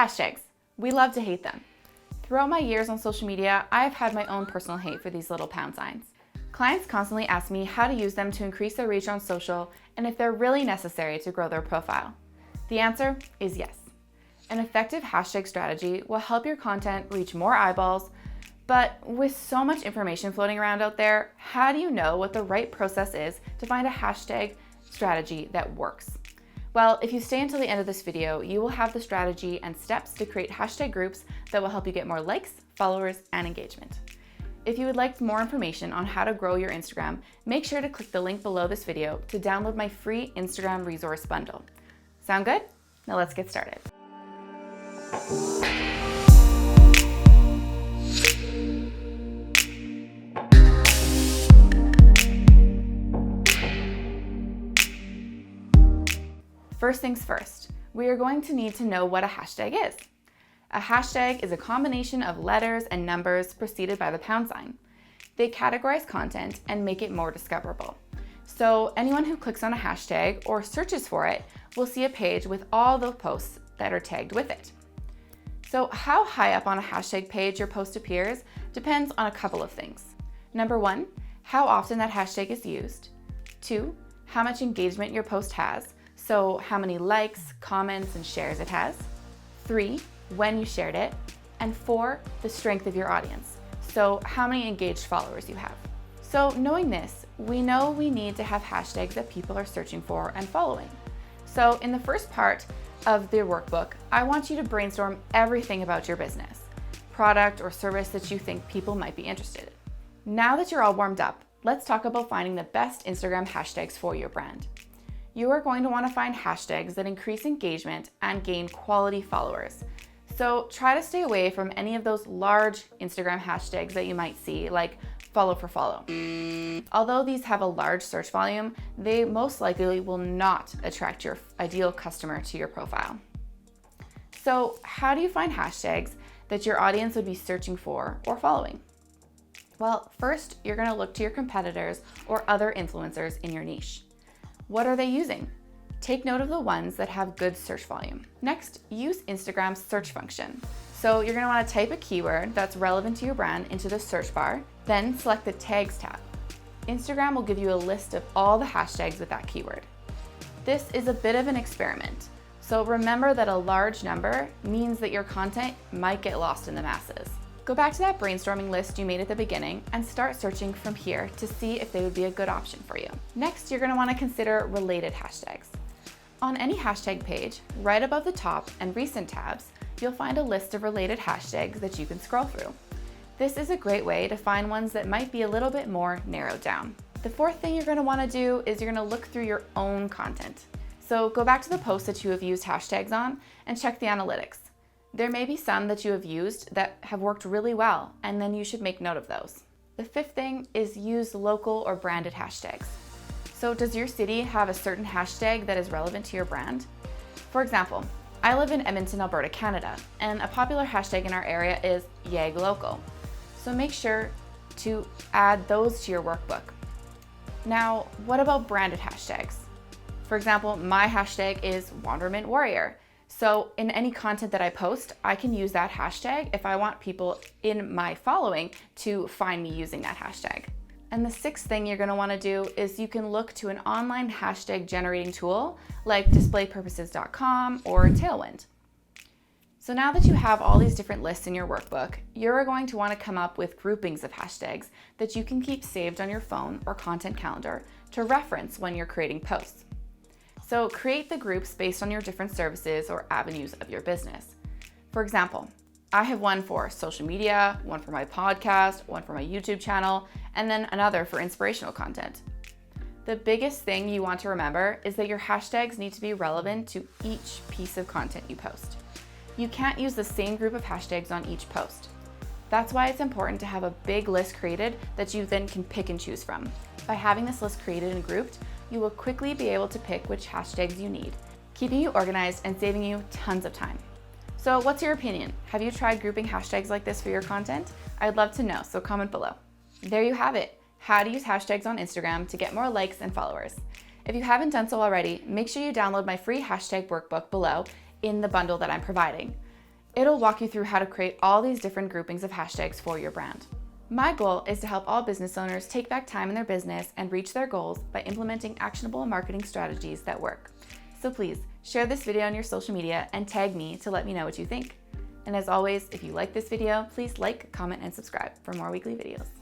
Hashtags. We love to hate them. Throughout my years on social media, I have had my own personal hate for these little pound signs. Clients constantly ask me how to use them to increase their reach on social and if they're really necessary to grow their profile. The answer is yes. An effective hashtag strategy will help your content reach more eyeballs, but with so much information floating around out there, how do you know what the right process is to find a hashtag strategy that works? Well, if you stay until the end of this video, you will have the strategy and steps to create hashtag groups that will help you get more likes, followers, and engagement. If you would like more information on how to grow your Instagram, make sure to click the link below this video to download my free Instagram resource bundle. Sound good? Now let's get started. First things first, we are going to need to know what a hashtag is. A hashtag is a combination of letters and numbers preceded by the pound sign. They categorize content and make it more discoverable. So anyone who clicks on a hashtag or searches for it will see a page with all the posts that are tagged with it. So how high up on a hashtag page your post appears depends on a couple of things. Number one, how often that hashtag is used. 2, how much engagement your post has, so how many likes, comments, and shares it has. 3, when you shared it. And 4, the strength of your audience, so how many engaged followers you have. So knowing this, we know we need to have hashtags that people are searching for and following. So in the first part of the workbook, I want you to brainstorm everything about your business, product or service that you think people might be interested in. Now that you're all warmed up, let's talk about finding the best Instagram hashtags for your brand. You are going to want to find hashtags that increase engagement and gain quality followers. So try to stay away from any of those large Instagram hashtags that you might see, like follow for follow. Although these have a large search volume, they most likely will not attract your ideal customer to your profile. So how do you find hashtags that your audience would be searching for or following? Well, first, you're going to look to your competitors or other influencers in your niche. What are they using? Take note of the ones that have good search volume. Next, use Instagram's search function. So you're going to want to type a keyword that's relevant to your brand into the search bar, then select the Tags tab. Instagram will give you a list of all the hashtags with that keyword. This is a bit of an experiment, so remember that a large number means that your content might get lost in the masses. Go back to that brainstorming list you made at the beginning and start searching from here to see if they would be a good option for you. Next, you're going to want to consider related hashtags. On any hashtag page, right above the top and recent tabs, you'll find a list of related hashtags that you can scroll through. This is a great way to find ones that might be a little bit more narrowed down. The fourth thing you're going to want to do is you're going to look through your own content. So go back to the posts that you have used hashtags on and check the analytics. There may be some that you have used that have worked really well, and then you should make note of those. The fifth thing is use local or branded hashtags. So does your city have a certain hashtag that is relevant to your brand? For example, I live in Edmonton, Alberta, Canada, and a popular hashtag in our area is YAGLocal. So make sure to add those to your workbook. Now, what about branded hashtags? For example, my hashtag is Wanderment Warrior. So in any content that I post, I can use that hashtag if I want people in my following to find me using that hashtag. And the sixth thing you're going to want to do is you can look to an online hashtag generating tool like displaypurposes.com or Tailwind. So now that you have all these different lists in your workbook, you're going to want to come up with groupings of hashtags that you can keep saved on your phone or content calendar to reference when you're creating posts. So create the groups based on your different services or avenues of your business. For example, I have one for social media, one for my podcast, one for my YouTube channel, and then another for inspirational content. The biggest thing you want to remember is that your hashtags need to be relevant to each piece of content you post. You can't use the same group of hashtags on each post. That's why it's important to have a big list created that you then can pick and choose from. By having this list created and grouped, you will quickly be able to pick which hashtags you need, keeping you organized and saving you tons of time. So what's your opinion? Have you tried grouping hashtags like this for your content? I'd love to know, so comment below. There you have it, how to use hashtags on Instagram to get more likes and followers. If you haven't done so already, make sure you download my free hashtag workbook below in the bundle that I'm providing. It'll walk you through how to create all these different groupings of hashtags for your brand. My goal is to help all business owners take back time in their business and reach their goals by implementing actionable marketing strategies that work. So please share this video on your social media and tag me to let me know what you think. And as always, if you like this video, please like, comment, and subscribe for more weekly videos.